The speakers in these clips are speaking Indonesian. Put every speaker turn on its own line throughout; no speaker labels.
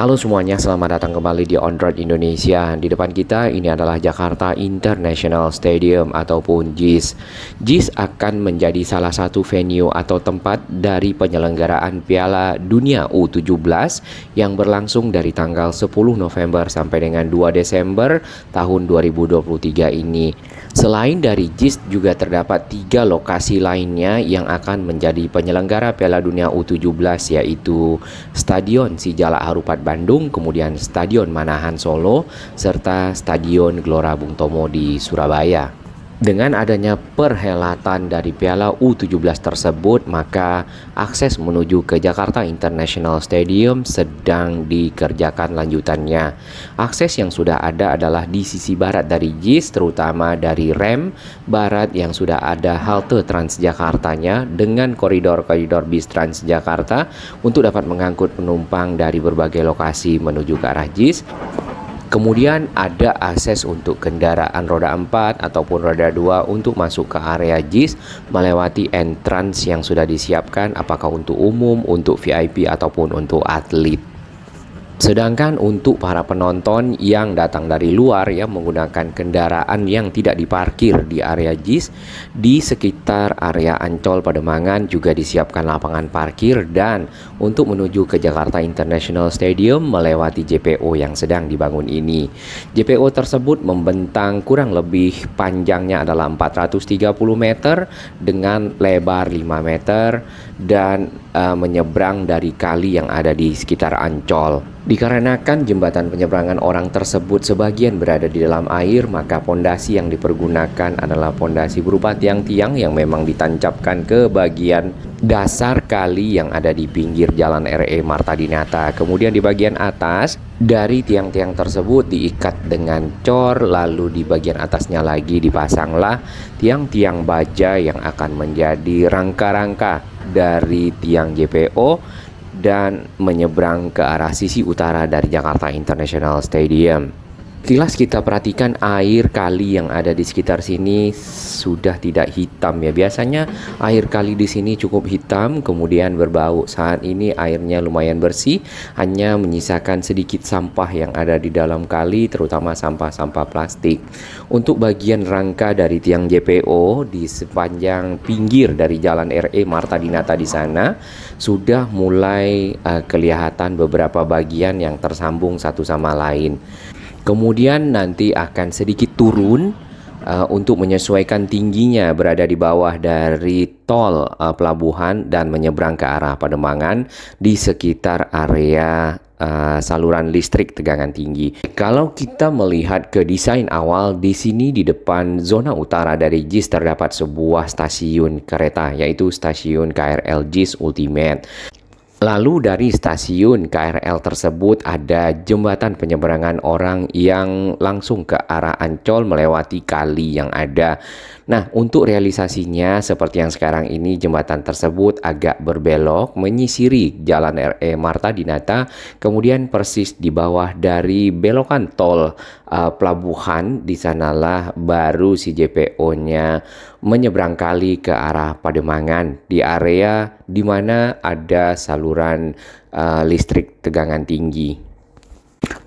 Halo semuanya, selamat datang kembali di On Road Indonesia. Di depan kita ini adalah Jakarta International Stadium ataupun JIS. JIS akan menjadi salah satu venue atau tempat dari penyelenggaraan Piala Dunia U17 yang berlangsung dari tanggal 10 November sampai dengan 2 Desember tahun 2023 ini. Selain dari JIS juga terdapat 3 lokasi lainnya yang akan menjadi penyelenggara Piala Dunia U17, yaitu Stadion Sijalak Harupat Bandung, kemudian Stadion Manahan Solo, serta Stadion Gelora Bung Tomo di Surabaya. Dengan adanya perhelatan dari Piala U17 tersebut, maka akses menuju ke Jakarta International Stadium sedang dikerjakan lanjutannya. Akses yang sudah ada adalah di sisi barat dari JIS, terutama dari rem barat yang sudah ada halte Transjakartanya dengan koridor-koridor bis Transjakarta untuk dapat mengangkut penumpang dari berbagai lokasi menuju ke arah JIS. Kemudian ada akses untuk kendaraan roda 4 ataupun roda 2 untuk masuk ke area JIS melewati entrance yang sudah disiapkan, apakah untuk umum, untuk VIP ataupun untuk atlet. Sedangkan untuk para penonton yang datang dari luar yang menggunakan kendaraan yang tidak diparkir di area JIS, di sekitar area Ancol Pademangan juga disiapkan lapangan parkir, dan untuk menuju ke Jakarta International Stadium melewati JPO yang sedang dibangun ini. JPO tersebut membentang kurang lebih panjangnya adalah 430 meter dengan lebar 5 meter dan menyeberang dari kali yang ada di sekitar Ancol. Dikarenakan jembatan penyeberangan orang tersebut sebagian berada di dalam air, maka pondasi yang dipergunakan adalah pondasi berupa tiang-tiang yang memang ditancapkan ke bagian dasar kali yang ada di pinggir Jalan RE Marta Dinata. Kemudian di bagian atas dari tiang-tiang tersebut diikat dengan cor, lalu di bagian atasnya lagi dipasanglah tiang-tiang baja yang akan menjadi rangka-rangka dari tiang JPO dan menyeberang ke arah sisi utara dari Jakarta International Stadium. Kilas kita perhatikan air kali yang ada di sekitar sini sudah tidak hitam ya. Biasanya air kali di sini cukup hitam kemudian berbau. Saat ini airnya lumayan bersih, hanya menyisakan sedikit sampah yang ada di dalam kali, terutama sampah-sampah plastik. Untuk bagian rangka dari tiang JPO di sepanjang pinggir dari Jalan RE Marta Dinata di sana sudah mulai kelihatan beberapa bagian yang tersambung satu sama lain. Kemudian nanti akan sedikit turun untuk menyesuaikan tingginya berada di bawah dari tol pelabuhan dan menyeberang ke arah Pademangan di sekitar area saluran listrik tegangan tinggi. Kalau kita melihat ke desain awal, di sini di depan zona utara dari JIS terdapat sebuah stasiun kereta, yaitu stasiun KRL JIS Ultimate. Lalu dari stasiun KRL tersebut ada jembatan penyeberangan orang yang langsung ke arah Ancol melewati kali yang ada. Nah, untuk realisasinya seperti yang sekarang ini, jembatan tersebut agak berbelok menyisiri Jalan RE Marta Dinata, kemudian persis di bawah dari belokan tol pelabuhan, di sanalah baru si JPO-nya menyeberang kali ke arah Pademangan di area di mana ada saluran listrik tegangan tinggi.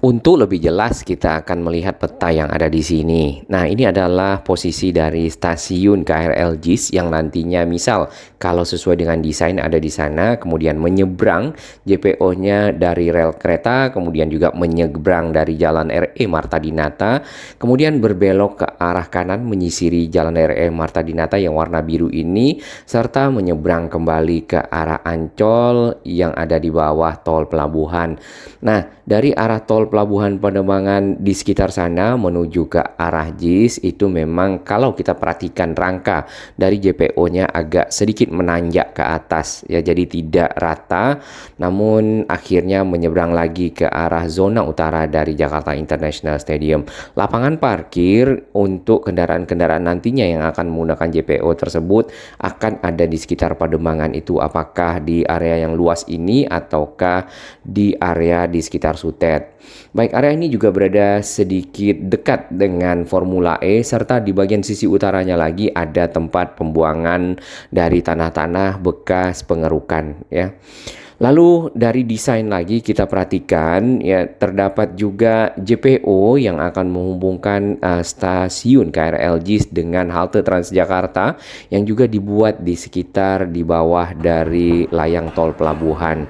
Untuk lebih jelas kita akan melihat peta yang ada di sini. Nah, ini adalah posisi dari stasiun KRL JIS yang nantinya misal kalau sesuai dengan desain ada di sana, kemudian menyeberang JPO-nya dari rel kereta, kemudian juga menyeberang dari Jalan RE Marta Dinata, kemudian berbelok ke arah kanan menyisiri Jalan RE Marta Dinata yang warna biru ini, serta menyeberang kembali ke arah Ancol yang ada di bawah tol pelabuhan. Nah, dari arah tol pelabuhan Pademangan di sekitar sana menuju ke arah JIS itu memang kalau kita perhatikan rangka dari JPO-nya agak sedikit menanjak ke atas ya, jadi tidak rata, namun akhirnya menyeberang lagi ke arah zona utara dari Jakarta International Stadium. Lapangan parkir untuk kendaraan-kendaraan nantinya yang akan menggunakan JPO tersebut akan ada di sekitar Pademangan itu, apakah di area yang luas ini ataukah di area di sekitar Sutet. Baik, area ini juga berada sedikit dekat dengan Formula E, serta di bagian sisi utaranya lagi ada tempat pembuangan dari tanah-tanah bekas pengerukan ya. Lalu dari desain lagi kita perhatikan ya terdapat juga JPO yang akan menghubungkan stasiun KRL JIS dengan halte Transjakarta yang juga dibuat di sekitar di bawah dari layang tol pelabuhan.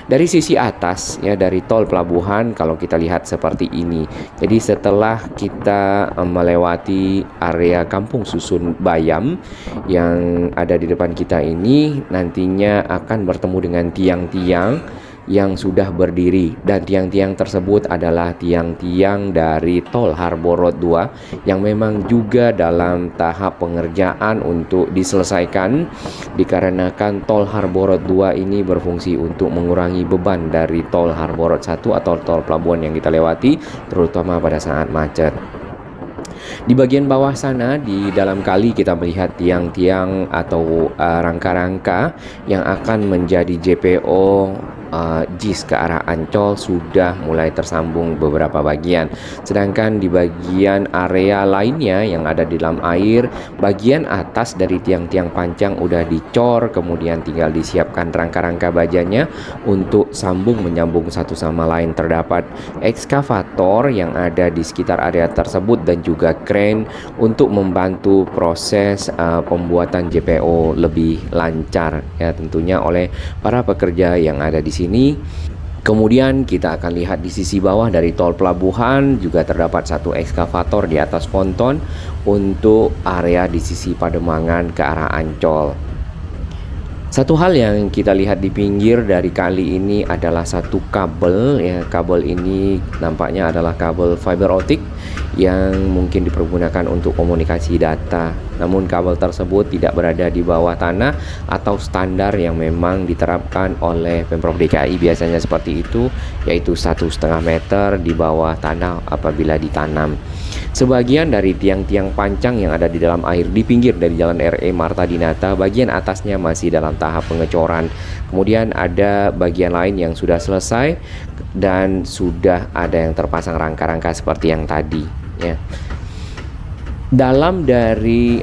Dari sisi atas ya dari tol pelabuhan kalau kita lihat seperti ini. Jadi setelah kita melewati area Kampung Susun Bayam yang ada di depan kita ini nantinya akan bertemu dengan tiang-tiang yang sudah berdiri, dan tiang-tiang tersebut adalah tiang-tiang dari tol Harbor Road 2 yang memang juga dalam tahap pengerjaan untuk diselesaikan dikarenakan tol Harbor Road 2 ini berfungsi untuk mengurangi beban dari tol Harbor Road 1 atau tol pelabuhan yang kita lewati terutama pada saat macet. Di bagian bawah sana di dalam kali kita melihat tiang-tiang atau rangka-rangka yang akan menjadi JPO JIS ke arah Ancol sudah mulai tersambung beberapa bagian. Sedangkan di bagian area lainnya yang ada di dalam air, bagian atas dari tiang-tiang pancang udah dicor, kemudian tinggal disiapkan rangka-rangka bajanya untuk sambung menyambung satu sama lain. Terdapat ekskavator yang ada di sekitar area tersebut dan juga kren untuk membantu proses pembuatan JPO lebih lancar ya tentunya oleh para pekerja yang ada di sini. Kemudian kita akan lihat di sisi bawah dari tol pelabuhan juga terdapat satu ekskavator di atas ponton untuk area di sisi Pademangan ke arah Ancol. Satu hal yang kita lihat di pinggir dari kali ini adalah satu kabel ya. Kabel ini nampaknya adalah kabel fiber optik yang mungkin dipergunakan untuk komunikasi data. Namun kabel tersebut tidak berada di bawah tanah atau standar yang memang diterapkan oleh Pemprov DKI biasanya seperti itu, yaitu 1,5 meter di bawah tanah apabila ditanam. Sebagian dari tiang-tiang pancang yang ada di dalam air di pinggir dari Jalan RE Marta Dinata, bagian atasnya masih dalam tahap pengecoran. Kemudian ada bagian lain yang sudah selesai dan sudah ada yang terpasang rangka-rangka seperti yang tadi ya. Dalam dari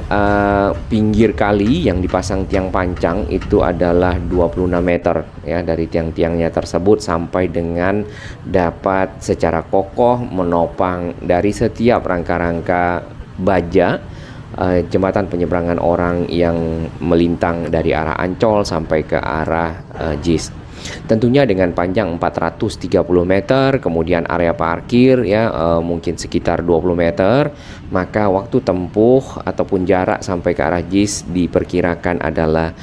pinggir kali yang dipasang tiang pancang itu adalah 26 meter ya dari tiang-tiangnya tersebut sampai dengan dapat secara kokoh menopang dari setiap rangka-rangka baja jembatan penyeberangan orang yang melintang dari arah Ancol sampai ke arah JIS. Tentunya dengan panjang 430 meter, kemudian area parkir ya mungkin sekitar 20 meter, maka waktu tempuh ataupun jarak sampai ke arah JIS diperkirakan adalah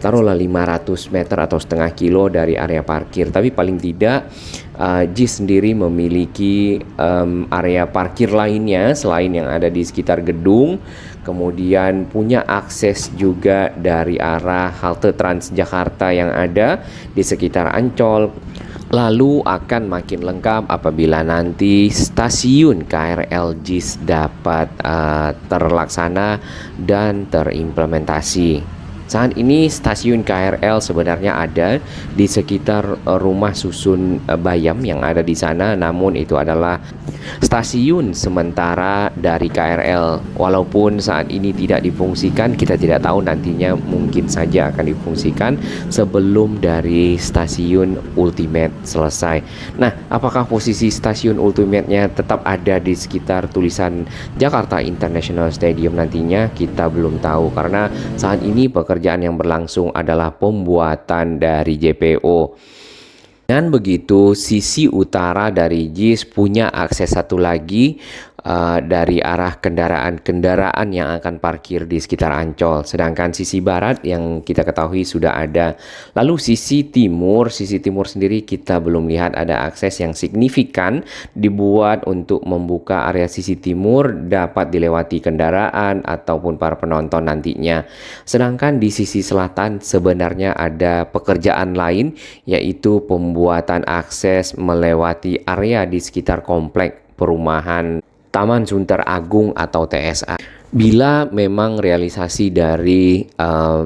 taruhlah 500 meter atau setengah kilo dari area parkir. Tapi paling tidak JIS sendiri memiliki area parkir lainnya selain yang ada di sekitar gedung. Kemudian punya akses juga dari arah halte Transjakarta yang ada di sekitar Ancol. Lalu akan makin lengkap apabila nanti stasiun KRL JIS dapat terlaksana dan terimplementasi. Saat ini stasiun KRL sebenarnya ada di sekitar rumah susun Bayam yang ada di sana, namun itu adalah stasiun sementara dari KRL. Walaupun saat ini tidak difungsikan, kita tidak tahu nantinya mungkin saja akan difungsikan sebelum dari stasiun Ultimate selesai. Nah, apakah posisi stasiun Ultimate-nya tetap ada di sekitar tulisan Jakarta International Stadium nantinya? Kita belum tahu karena saat ini pekerjaan yang berlangsung adalah pembuatan dari JPO. Dengan begitu, sisi utara dari JIS punya akses satu lagi dari arah kendaraan-kendaraan yang akan parkir di sekitar Ancol. Sedangkan sisi barat yang kita ketahui sudah ada. Lalu sisi timur sendiri kita belum lihat ada akses yang signifikan dibuat untuk membuka area sisi timur dapat dilewati kendaraan ataupun para penonton nantinya. Sedangkan di sisi selatan sebenarnya ada pekerjaan lain, yaitu pembuatan akses melewati area di sekitar komplek perumahan Taman Sunter Agung atau TSA. Bila memang realisasi dari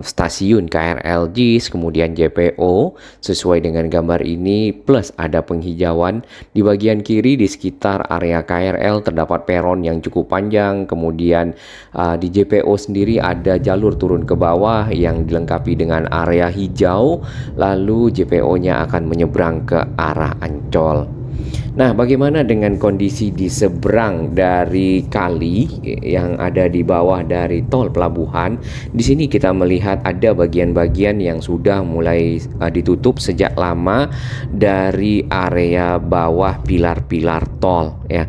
stasiun KRL JIS kemudian JPO sesuai dengan gambar ini plus ada penghijauan di bagian kiri di sekitar area KRL terdapat peron yang cukup panjang, kemudian di JPO sendiri ada jalur turun ke bawah yang dilengkapi dengan area hijau, lalu JPO-nya akan menyeberang ke arah Ancol. Nah, bagaimana dengan kondisi di seberang dari kali yang ada di bawah dari tol pelabuhan? Di sini kita melihat ada bagian-bagian yang sudah mulai ditutup sejak lama dari area bawah pilar-pilar tol ya.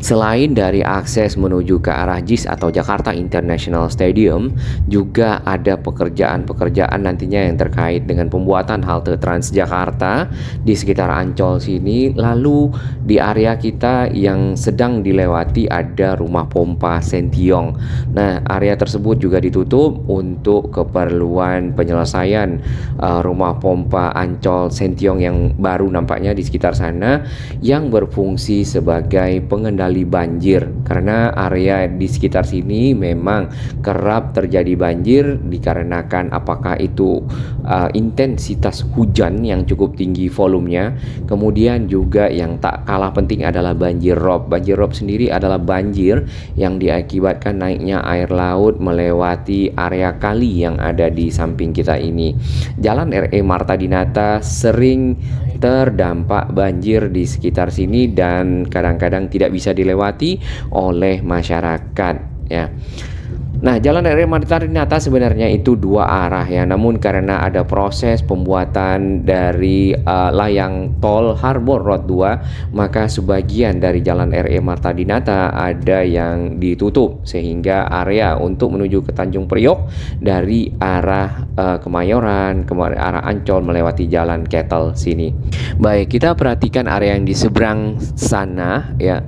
Selain dari akses menuju ke arah JIS atau Jakarta International Stadium, juga ada pekerjaan-pekerjaan nantinya yang terkait dengan pembuatan halte Transjakarta di sekitar Ancol sini. Lalu di area kita yang sedang dilewati ada rumah pompa Sentiong. Nah, area tersebut juga ditutup untuk keperluan penyelesaian rumah pompa Ancol Sentiong yang baru nampaknya di sekitar sana, yang berfungsi sebagai pengendali banjir, karena area di sekitar sini memang kerap terjadi banjir dikarenakan apakah itu intensitas hujan yang cukup tinggi volumenya, kemudian juga yang tak kalah penting adalah banjir rob. Banjir rob sendiri adalah banjir yang diakibatkan naiknya air laut melewati area kali yang ada di samping kita ini. Jalan RE Marta Dinata sering terdampak banjir di sekitar sini dan kadang-kadang tidak bisa dilewati oleh masyarakat ya. Nah, Jalan RE Marta Dinata sebenarnya itu dua arah ya, namun karena ada proses pembuatan dari layang tol Harbor Road 2, maka sebagian dari Jalan RE Marta Dinata ada yang ditutup sehingga area untuk menuju ke Tanjung Priok dari arah Kemayoran ke arah Ancol melewati Jalan Ketel sini. Baik, kita perhatikan area yang di seberang sana ya,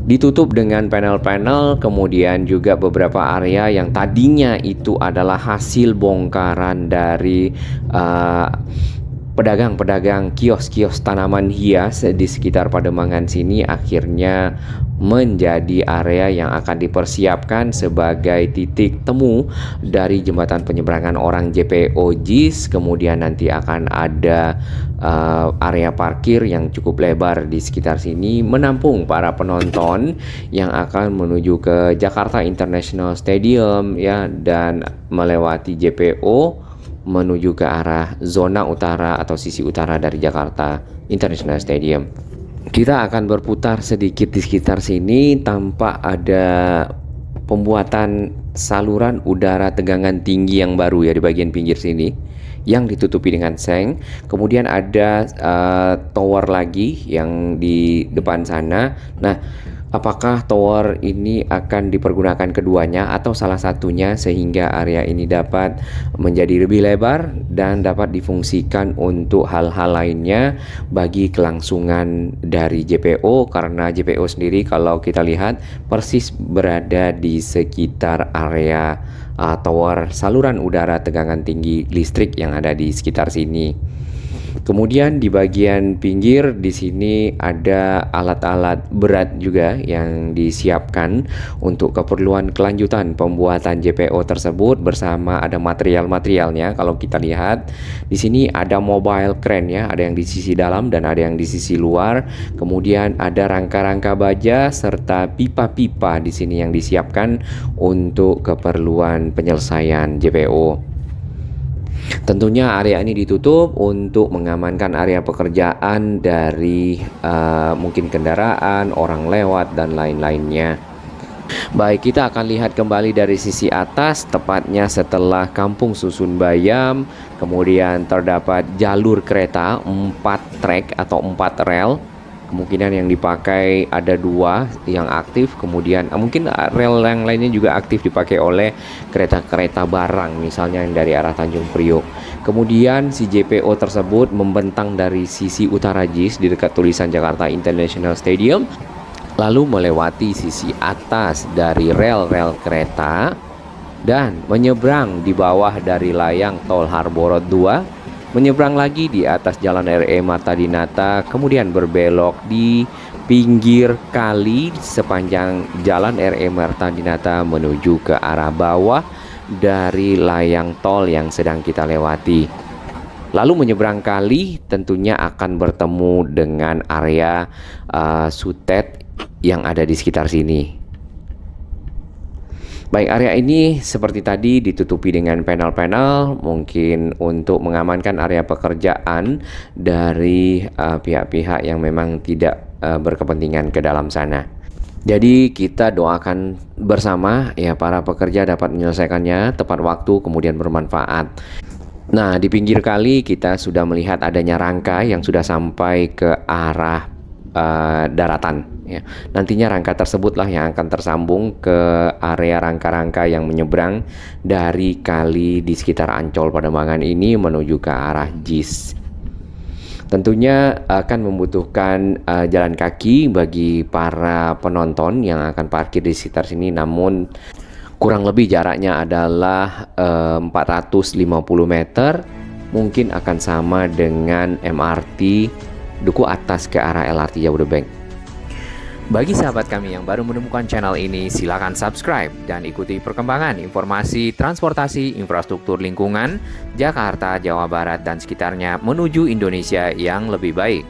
ditutup dengan panel-panel, kemudian juga beberapa area yang tadinya itu adalah hasil bongkaran dari pedagang-pedagang kios-kios tanaman hias di sekitar Pademangan sini akhirnya menjadi area yang akan dipersiapkan sebagai titik temu dari jembatan penyeberangan orang JPO JIS. Kemudian nanti akan ada area parkir yang cukup lebar di sekitar sini menampung para penonton yang akan menuju ke Jakarta International Stadium ya, dan melewati JPO menuju ke arah zona utara atau sisi utara dari Jakarta International Stadium. Kita akan berputar sedikit di sekitar sini, tampak ada pembuatan saluran udara tegangan tinggi yang baru ya di bagian pinggir sini yang ditutupi dengan seng. Kemudian ada tower lagi yang di depan sana. Nah, apakah tower ini akan dipergunakan keduanya atau salah satunya sehingga area ini dapat menjadi lebih lebar dan dapat difungsikan untuk hal-hal lainnya bagi kelangsungan dari JPO, karena JPO sendiri kalau kita lihat persis berada di sekitar area tower saluran udara tegangan tinggi listrik yang ada di sekitar sini. Kemudian di bagian pinggir di sini ada alat-alat berat juga yang disiapkan untuk keperluan kelanjutan pembuatan JPO tersebut bersama ada material-materialnya. Kalau kita lihat di sini ada mobile crane ya, ada yang di sisi dalam dan ada yang di sisi luar. Kemudian ada rangka-rangka baja serta pipa-pipa di sini yang disiapkan untuk keperluan penyelesaian JPO. Tentunya area ini ditutup untuk mengamankan area pekerjaan dari mungkin kendaraan, orang lewat, dan lain-lainnya. Baik, kita akan lihat kembali dari sisi atas, tepatnya setelah Kampung Susun Bayam, kemudian terdapat jalur kereta 4 trek atau 4 rel. Kemungkinan yang dipakai ada 2 yang aktif, kemudian mungkin rel yang lainnya juga aktif dipakai oleh kereta-kereta barang, misalnya yang dari arah Tanjung Priok. Kemudian si JPO tersebut membentang dari sisi utara JIS di dekat tulisan Jakarta International Stadium, lalu melewati sisi atas dari rel-rel kereta dan menyeberang di bawah dari layang tol Harbor Road 2 Menyeberang lagi di atas Jalan RE Marta Dinata, kemudian berbelok di pinggir kali sepanjang Jalan RE Marta Dinata menuju ke arah bawah dari layang tol yang sedang kita lewati. Lalu menyeberang kali tentunya akan bertemu dengan area Sutet yang ada di sekitar sini. Baik, area ini seperti tadi ditutupi dengan panel-panel, mungkin untuk mengamankan area pekerjaan dari pihak-pihak yang memang tidak berkepentingan ke dalam sana. Jadi kita doakan bersama ya para pekerja dapat menyelesaikannya tepat waktu kemudian bermanfaat. Nah, di pinggir kali kita sudah melihat adanya rangka yang sudah sampai ke arah daratan. Ya. Nantinya rangka tersebutlah yang akan tersambung ke area rangka-rangka yang menyeberang dari kali di sekitar Ancol Pademangan ini menuju ke arah JIS. Tentunya akan membutuhkan jalan kaki bagi para penonton yang akan parkir di sekitar sini, namun kurang lebih jaraknya adalah 450 meter, mungkin akan sama dengan MRT Duku Atas ke arah LRT Jabodebek. Bagi sahabat kami yang baru menemukan channel ini, silakan subscribe dan ikuti perkembangan informasi transportasi infrastruktur lingkungan Jakarta, Jawa Barat, dan sekitarnya menuju Indonesia yang lebih baik.